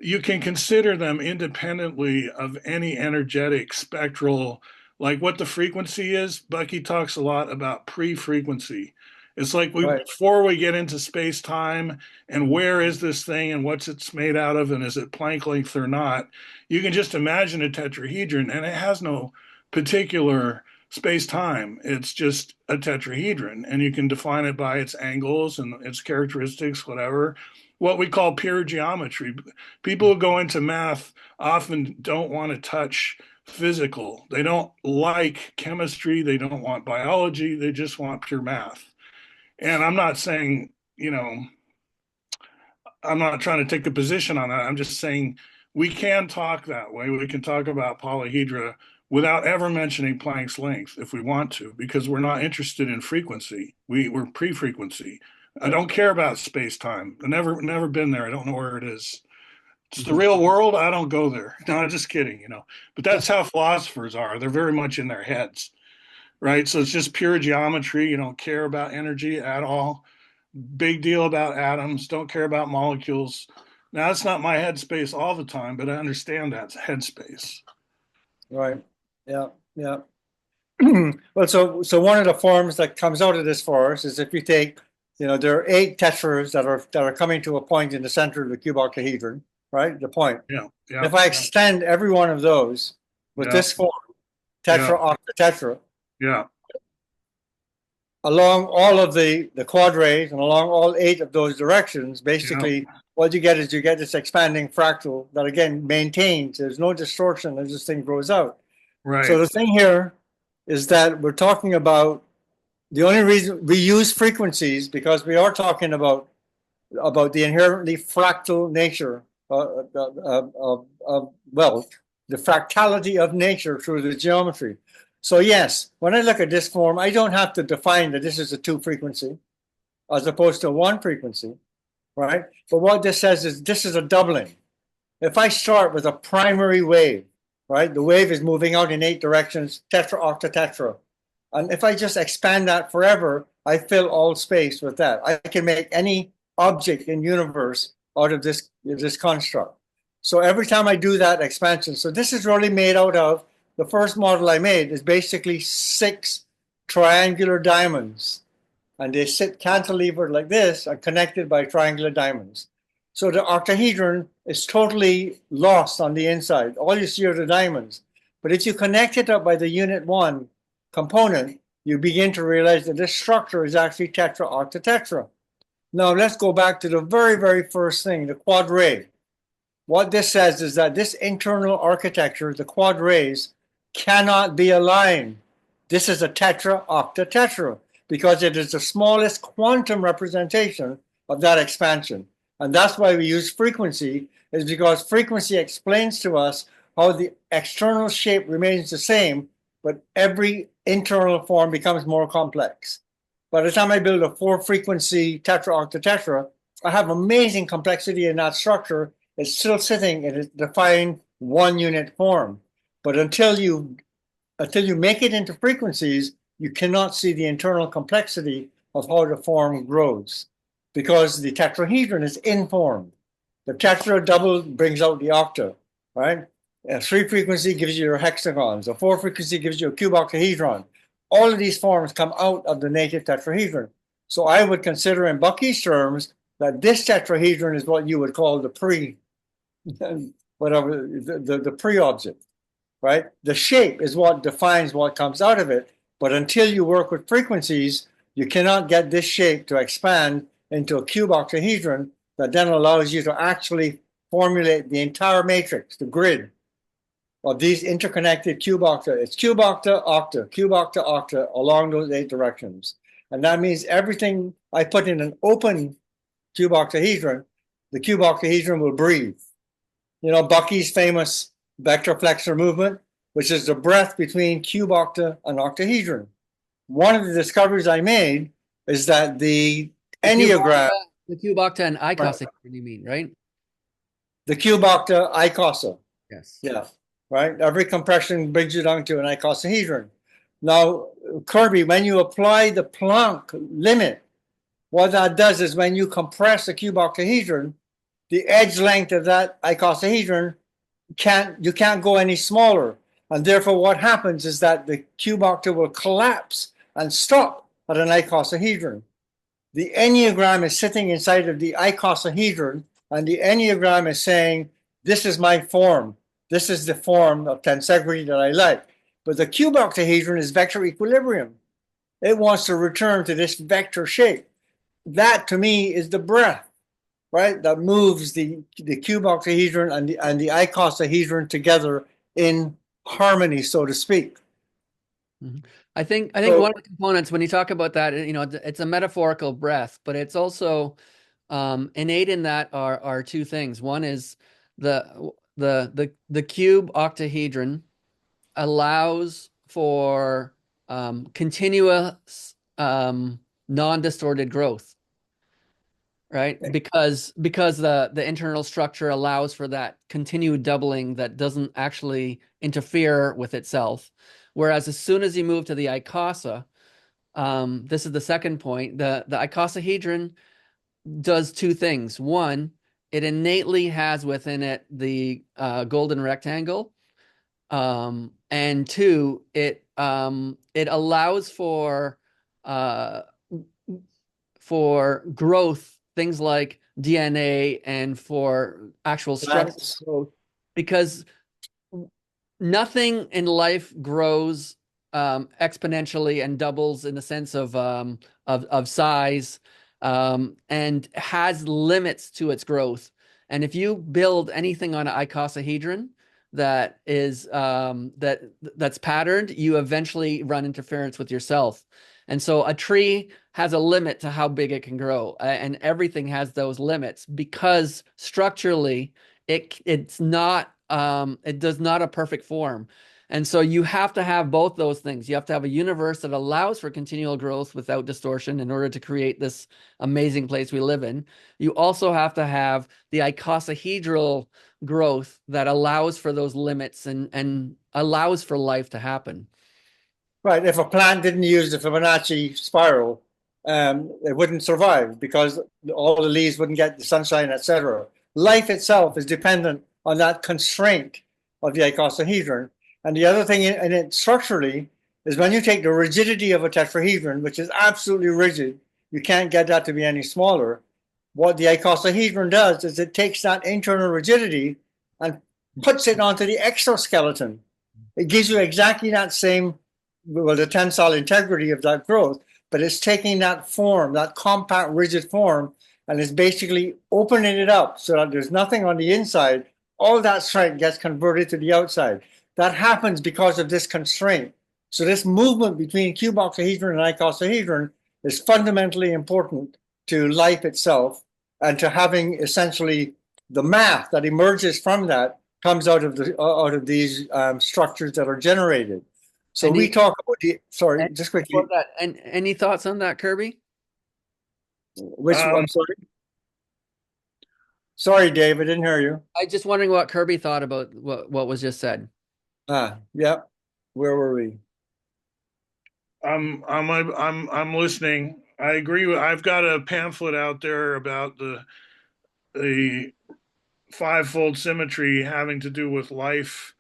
B: you can consider them independently of any energetic spectral, like what the frequency is. Bucky talks a lot about pre-frequency. It's like
C: Right.
B: before we get into space time and where is this thing and what's it's made out of and is it Planck length or not, you can just imagine a tetrahedron and it has no particular space time. It's just a tetrahedron and you can define it by its angles and its characteristics, whatever. What we call pure geometry. People who go into math often don't want to touch physical. They don't like chemistry. They don't want biology. They just want pure math. And I'm not saying, I'm not trying to take a position on that. I'm just saying we can talk that way. We can talk about polyhedra without ever mentioning Planck's length if we want to, because we're not interested in frequency. We're pre-frequency. I don't care about space time. I've never been there. I don't know where it is. It's the real world. I don't go there. No, just kidding. But that's how philosophers are. They're very much in their heads, right? So it's just pure geometry. You don't care about energy at all. Big deal about atoms. Don't care about molecules. Now, that's not my headspace all the time, but I understand that's headspace.
C: Right. Yeah. Yeah. Well, so one of the forms that comes out of this for us is if you take, there are 8 tetras that are coming to a point in the center of the cube octahedron, right? The point.
B: Yeah, yeah,
C: If I extend every one of those with
B: yeah,
C: this form,
B: yeah,
C: tetra octatetra,
B: yeah,
C: along all of the quadrates and along all 8 of those directions,
B: yeah,
C: basically what you get is this expanding fractal that again maintains. There's no distortion as this thing grows out.
B: Right.
C: So the thing here is that we're talking about the only reason we use frequencies because we are talking about the inherently fractal nature well, the fractality of nature through the geometry. So yes, when I look at this form, I don't have to define that this is a two frequency as opposed to one frequency, right? But what this says is this is a doubling. If I start with a primary wave, right, the wave is moving out in 8 directions, tetra, octa, tetra. And if I just expand that forever, I fill all space with that. I can make any object in universe out of this construct. So every time I do that expansion, so this is really made out of, the first model I made is basically 6 triangular diamonds. And they sit cantilevered like this and connected by triangular diamonds. So the octahedron is totally lost on the inside. All you see are the diamonds. But if you connect it up by the unit 1 component, you begin to realize that this structure is actually tetra, octa, tetra. Now let's go back to the very, very first thing, the quad ray. What this says is that this internal architecture, the quad rays, cannot be aligned. This is a tetra, octa, tetra, because it is the smallest quantum representation of that expansion. And that's why we use frequency, is because frequency explains to us how the external shape remains the same, but every internal form becomes more complex. By the time I build a 4-frequency tetra, octa, tetra, I have amazing complexity in that structure. It's still sitting in a defined 1-unit form. But until you make it into frequencies, you cannot see the internal complexity of how the form grows because the tetrahedron is informed. The tetra double brings out the octa, right? A 3-frequency gives you your hexagons. A 4-frequency gives you a cube octahedron. All of these forms come out of the native tetrahedron. So I would consider in Bucky's terms that this tetrahedron is what you would call the pre-object, right? The shape is what defines what comes out of it. But until you work with frequencies, you cannot get this shape to expand into a cube octahedron that then allows you to actually formulate the entire matrix, the grid of these interconnected cube octa. It's cube octa, octa, cube octa, octa along those 8 directions. And that means everything I put in an open cube octahedron, the cube octahedron will breathe. You know, Bucky's famous vector flexor movement, which is the breath between cube octa and octahedron. One of the discoveries I made is that the enneagram,
A: the cube octa and icosahedron, you mean, right?
C: the cube octa icosa.
A: Yes.
C: Yeah, right? Every compression brings you down to an icosahedron. Now, Kirby, when you apply the Planck limit, what that does is when you compress a cube octahedron, the edge length of that icosahedron you can't go any smaller. And therefore, what happens is that the cube octa will collapse and stop at an icosahedron. The enneagram is sitting inside of the icosahedron, and the enneagram is saying, this is my form. This is the form of tensegrity that I like. But the cube octahedron is vector equilibrium. It wants to return to this vector shape. That, to me, is the breath, right? That moves the cube octahedron and the icosahedron together in harmony, so to speak.
A: Mm-hmm. I think one of the components when you talk about that, you know, it's a metaphorical breath, but it's also innate in that are 2 things. One is the cube octahedron allows for continuous non-distorted growth, right? Because the internal structure allows for that continued doubling that doesn't actually interfere with itself. Whereas as soon as you move to the icosa, this is the second point, the icosahedron does 2 things. One, it innately has within it the golden rectangle. And 2, it allows for growth, things like DNA and for actual structural growth, because nothing in life grows exponentially and doubles in the sense of size, and has limits to its growth. And if you build anything on an icosahedron, that is that's patterned, you eventually run interference with yourself. And so a tree has a limit to how big it can grow, and everything has those limits because structurally it's not it does not a perfect form. And so you have to have both those things. You have to have a universe that allows for continual growth without distortion in order to create this amazing place we live in. You also have to have the icosahedral growth that allows for those limits and allows for life to happen.
C: Right. If a plant didn't use the Fibonacci spiral, it wouldn't survive because all the leaves wouldn't get the sunshine, etc. Life itself is dependent on that constraint of the icosahedron. And the other thing in it structurally is when you take the rigidity of a tetrahedron, which is absolutely rigid, you can't get that to be any smaller. What the icosahedron does is it takes that internal rigidity and puts it onto the exoskeleton. It gives you exactly that same, well, the tensile integrity of that growth, but it's taking that form, that compact, rigid form, and it's basically opening it up so that there's nothing on the inside. All that strength gets converted to the outside. That happens because of this constraint. So this movement between cuboxahedron and icosahedron is fundamentally important to life itself and to having essentially the math that emerges from that comes out of these structures that are generated. So we talk about the, sorry, just quickly.
A: And any thoughts on that, Kirby?
C: Which I'm sorry. Sorry, Dave, I didn't hear you.
A: I just wondering what Kirby thought about what was just said.
C: Yeah. Where were we?
B: I'm listening. I agree. I've got a pamphlet out there about the fivefold symmetry having to do with life,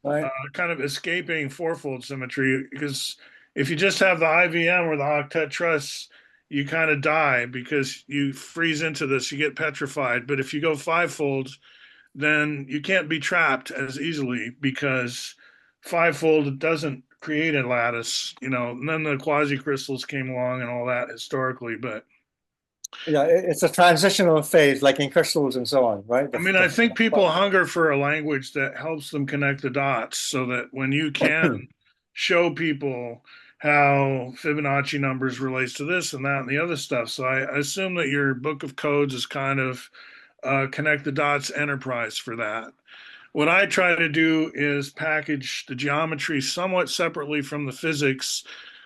C: Right.
B: kind of escaping fourfold symmetry. Because if you just have the IVM or the octet truss, you kind of die because you freeze into this, you get petrified. But if you go fivefold, then you can't be trapped as easily because fivefold doesn't create a lattice, and then the quasi crystals came along and all that historically. But
C: yeah, it's a transitional phase, like in crystals and so on, right?
B: I mean, I think people hunger for a language that helps them connect the dots so that when you can show people how Fibonacci numbers relates to this and that and the other stuff. So I assume that your book of codes is kind of connect the dots enterprise for that. What I try to do is package the geometry somewhat separately from the physics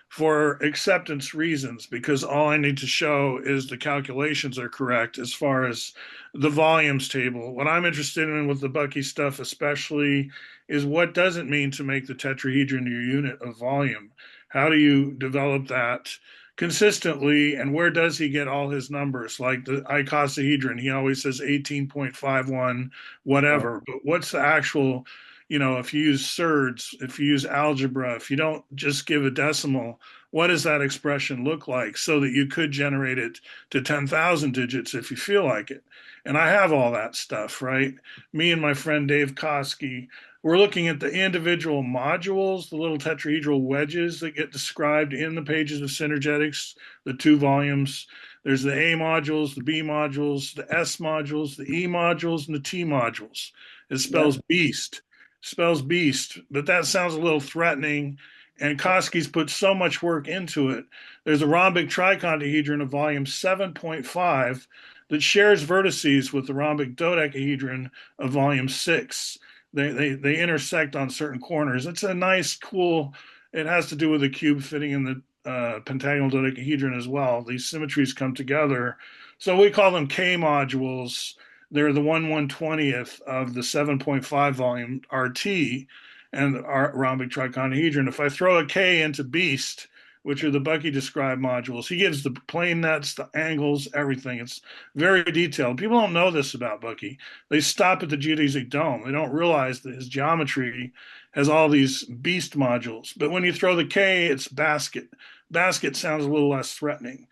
B: for acceptance reasons, because all I need to show is the calculations are correct as far as the volumes table. What I'm interested in with the Bucky stuff, especially, is what does it mean to make the tetrahedron your unit of volume? How do you develop that consistently, and where does he get all his numbers? Like the icosahedron, he always says 18.51, whatever. But what's the actual, if you use surds, if you use algebra, if you don't just give a decimal, what does that expression look like so that you could generate it to 10,000 digits if you feel like it? And I have all that stuff, right? Me and my friend Dave Koski, we're looking at the individual modules, the little tetrahedral wedges that get described in the pages of Synergetics, the 2 volumes. There's the A modules, the B modules, the S modules, the E modules, and the T modules. It spells beast. Spells beast, but that sounds a little threatening. And Koski's put so much work into it. There's a rhombic tricontahedron of volume 7.5 that shares vertices with the rhombic dodecahedron of volume 6. They intersect on certain corners. It's a nice, cool. It has to do with the cube fitting in the pentagonal dodecahedron as well. These symmetries come together, so we call them K modules. They're the 1/120th of the 7.5 volume RT and our rhombic triconahedron. If I throw a K into Beast, which are the Bucky described modules, he gives the plane nets, the angles, everything. It's very detailed. People don't know this about Bucky. They stop at the geodesic dome. They don't realize that his geometry has all these beast modules. But when you throw the K, it's basket. Basket sounds a little less threatening.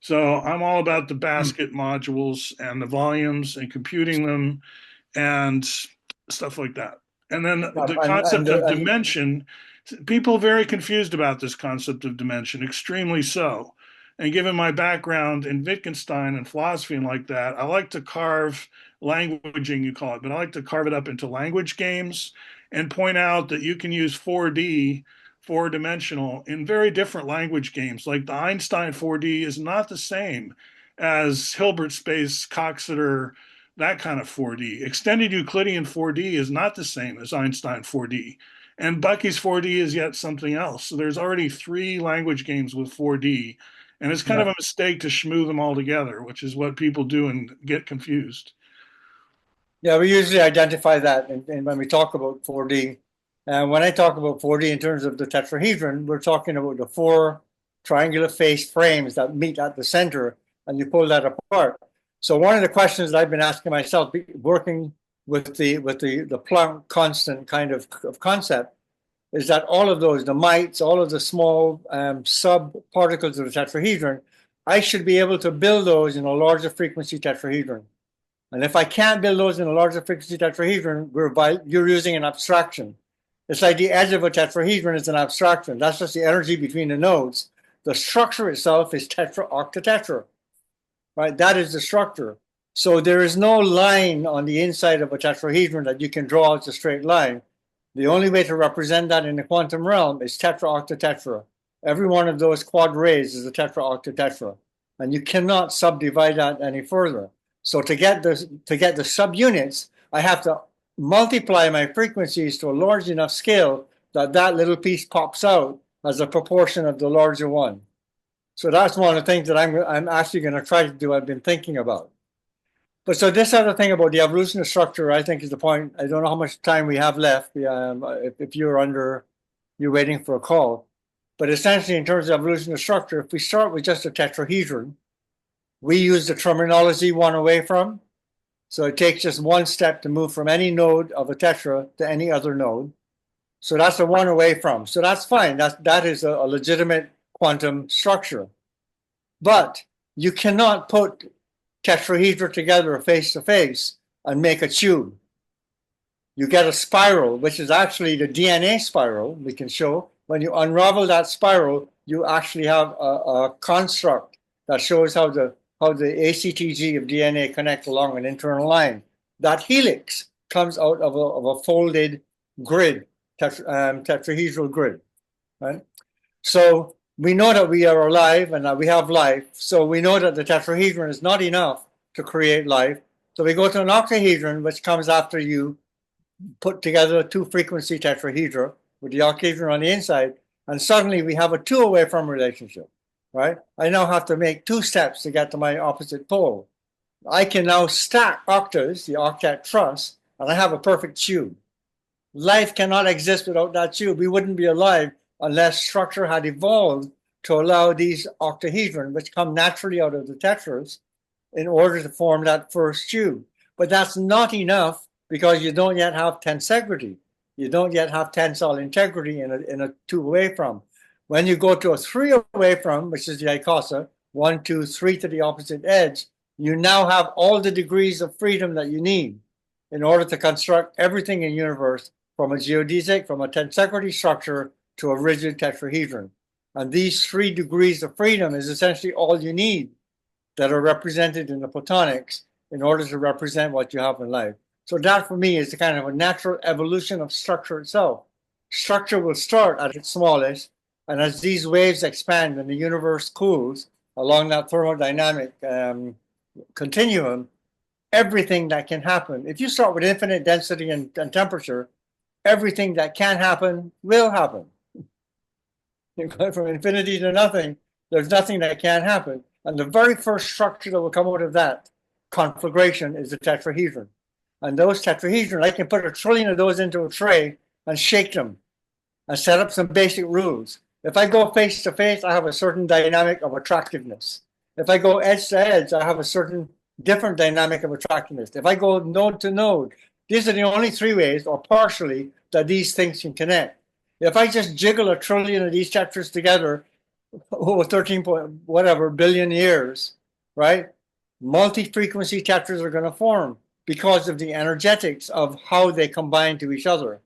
B: So I'm all about the basket modules and the volumes and computing them and stuff like that. And then the concept of dimension, people are very confused about this concept of dimension, extremely so. And given my background in Wittgenstein and philosophy and like that, I like to carve languaging, you call it, but I like to carve it up into language games and point out that you can use 4D, four dimensional, in very different language games. Like the Einstein 4D is not the same as Hilbert space, Coxeter, that kind of 4D. Extended Euclidean 4D is not the same as Einstein 4D. And Bucky's 4D is yet something else. So there's already three language games with 4D. And it's kind of
C: Yeah.
B: a mistake to schmoo them all together, which is what people do and get confused.
C: Yeah, we usually identify that when we talk about 4D. And when I talk about 4D in terms of the tetrahedron, we're talking about the four triangular face frames that meet at the center, and you pull that apart. So one of the questions that I've been asking myself, working with the Planck constant kind of concept, is that all of those, the mites, all of the small sub-particles of the tetrahedron, I should be able to build those in a larger frequency tetrahedron. And if I can't build those in a larger frequency tetrahedron, you're using an abstraction. It's like the edge of a tetrahedron is an abstraction. That's just the energy between the nodes. The structure itself is tetra-octatetra, right? That is the structure. So there is no line on the inside of a tetrahedron that you can draw as a straight line. The only way to represent that in the quantum realm is tetra-octatetra. Every one of those quad rays is a tetra-octatetra. And you cannot subdivide that any further. So to get the subunits, I have to multiply my frequencies to a large enough scale that that little piece pops out as a proportion of the larger one. So that's one of the things that I'm actually going to try to do. I've been thinking about. But so this other thing about the evolution of structure, I think, is the point. I don't know how much time we have left. If you're waiting for a call. But essentially, in terms of evolution of structure, if we start with just a tetrahedron, we use the terminology one away from. So it takes just one step to move from any node of a tetra to any other node. So that's a one away from. So that's fine. That is a legitimate quantum structure. But you cannot put tetrahedra together face to face and make a tube. You get a spiral, which is actually the DNA spiral, we can show. When you unravel that spiral, you actually have a construct that shows how the ACTG of DNA connect along an internal line. That helix comes out of a folded grid, tetrahedral grid, right? So we know that we are alive and that we have life. So we know that the tetrahedron is not enough to create life. So we go to an octahedron, which comes after you put together a two-frequency tetrahedra with the octahedron on the inside, and suddenly we have a two away from relationship, right? I now have to make two steps to get to my opposite pole. I can now stack octaves, the octet truss, and I have a perfect tube. Life cannot exist without that tube. We wouldn't be alive unless structure had evolved to allow these octahedron, which come naturally out of the tetras, in order to form that first tube. But that's not enough because you don't yet have tensegrity. You don't yet have tensile integrity in a two away from. When you go to a three away from, which is the icosa, 1, 2, 3 to the opposite edge, you now have all the degrees of freedom that you need in order to construct everything in the universe from a geodesic, from a tensegrity structure to a rigid tetrahedron. And these 3 degrees of freedom is essentially all you need that are represented in the platonics in order to represent what you have in life. So that for me is the kind of a natural evolution of structure itself. Structure will start at its smallest, and as these waves expand and the universe cools along that thermodynamic continuum, everything that can happen, if you start with infinite density and temperature, everything that can happen will happen. You go from infinity to nothing, there's nothing that can't happen. And the very first structure that will come out of that conflagration is the tetrahedron. And those tetrahedron, I can put 1 trillion of those into a tray and shake them and set up some basic rules. If I go face to face, I have a certain dynamic of attractiveness. If I go edge to edge, I have a certain different dynamic of attractiveness. If I go node to node, these are the only 3 ways, or partially, that these things can connect. If I just jiggle 1 trillion of these tetras together over 13 billion years, right? Multi-frequency tetras are going to form because of the energetics of how they combine to each other.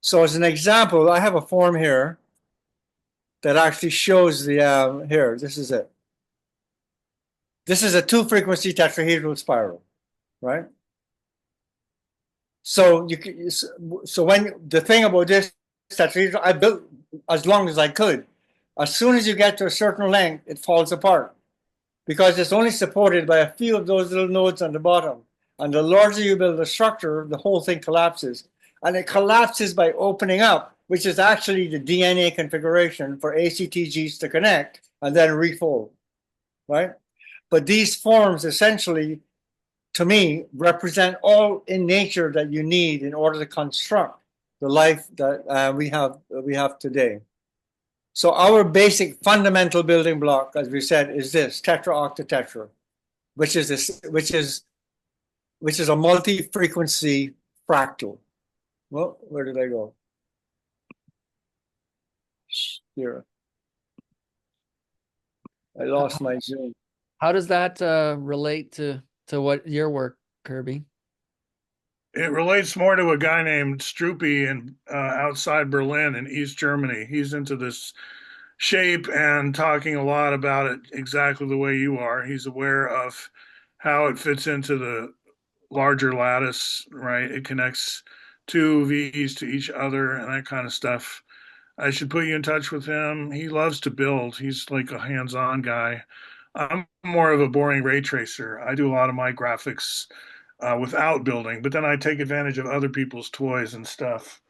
C: So as an example, I have a form here that actually shows the, here, this is it. This is a 2-frequency tetrahedral spiral, right? So when the thing about this tetrahedral, I built as long as I could. As soon as you get to a certain length, it falls apart because it's only supported by a few of those little nodes on the bottom. And the larger you build the structure, the whole thing collapses. And it collapses by opening up, which is actually the DNA configuration for ACTGs to connect and then refold, right? But these forms essentially, to me, represent all in nature that you need in order to construct the life that we have today. So our basic fundamental building block, as we said, is this tetraoctatetra, which is a multi-frequency fractal. Well, where did I go? Here. I lost my Zoom.
A: How does that relate to what your work, Kirby?
B: It relates more to a guy named Struppy in outside Berlin in East Germany. He's into this shape and talking a lot about it exactly the way you are. He's aware of how it fits into the larger lattice, right? It connects two V's to each other and that kind of stuff. I should put you in touch with him. He loves to build. He's like a hands-on guy. I'm more of a boring ray tracer. I do a lot of my graphics without building, but then I take advantage of other people's toys and stuff,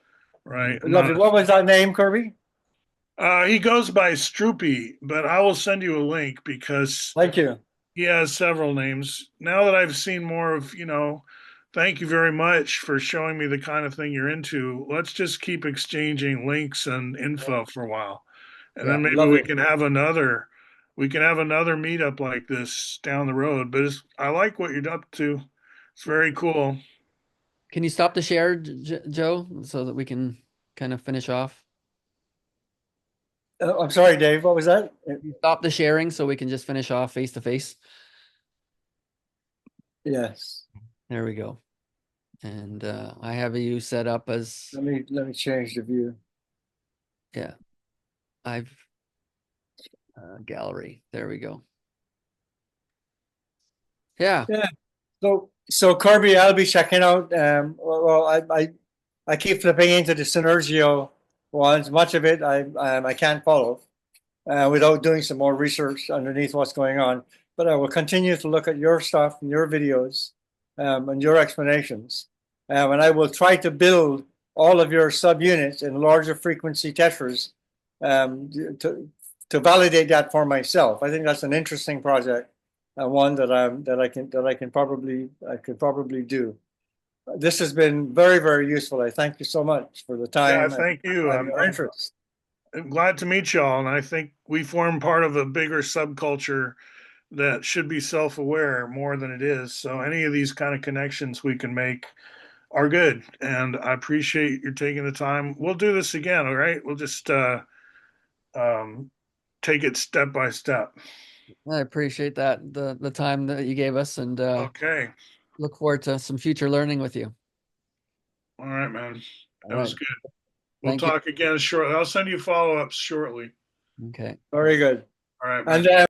B: right?
C: Lovely. What was that name, Kirby?
B: He goes by Stroopy, but I will send you a link because
C: Thank you.
B: he has several names. Now that I've seen more of, thank you very much for showing me the kind of thing you're into. Let's just keep exchanging links and info for a while. And
C: Yeah,
B: then maybe
C: lovely.
B: we can have another meetup like this down the road. But I like what you're up to. It's very cool.
A: Can you stop the share, Joe, so that we can kind of finish off?
C: I'm sorry, Dave. What was that?
A: You stop the sharing so we can just finish off face to face.
C: Yes.
A: There we go. And I have you set up as
C: Let me change the view.
A: yeah. I've gallery. There we go. Yeah.
C: Yeah. So Kirby, I'll be checking out. I keep flipping into the Synergio ones. Much of it I can't follow without doing some more research underneath what's going on. But I will continue to look at your stuff and your videos and your explanations. And I will try to build all of your subunits in larger frequency tetras to validate that for myself. I think that's an interesting project. One that I can probably do. This has been very, very useful. I thank you so much for the
B: Yeah,
C: time
B: thank you.
C: and your interest.
B: I'm glad to meet y'all, and I think we form part of a bigger subculture that should be self-aware more than it is. So any of these kind of connections we can make are good, and I appreciate you taking the time. We'll do this again, all right? We'll just um, take it step by step.
A: I appreciate that the time that you gave us and
B: Okay.
A: look forward to some future learning with you.
B: All right, man.
A: All
B: That was
A: right.
B: good. We'll
A: Thank you.
B: talk again shortly. I'll send you follow-ups shortly.
A: Okay.
C: Very good.
B: All right, man.
C: And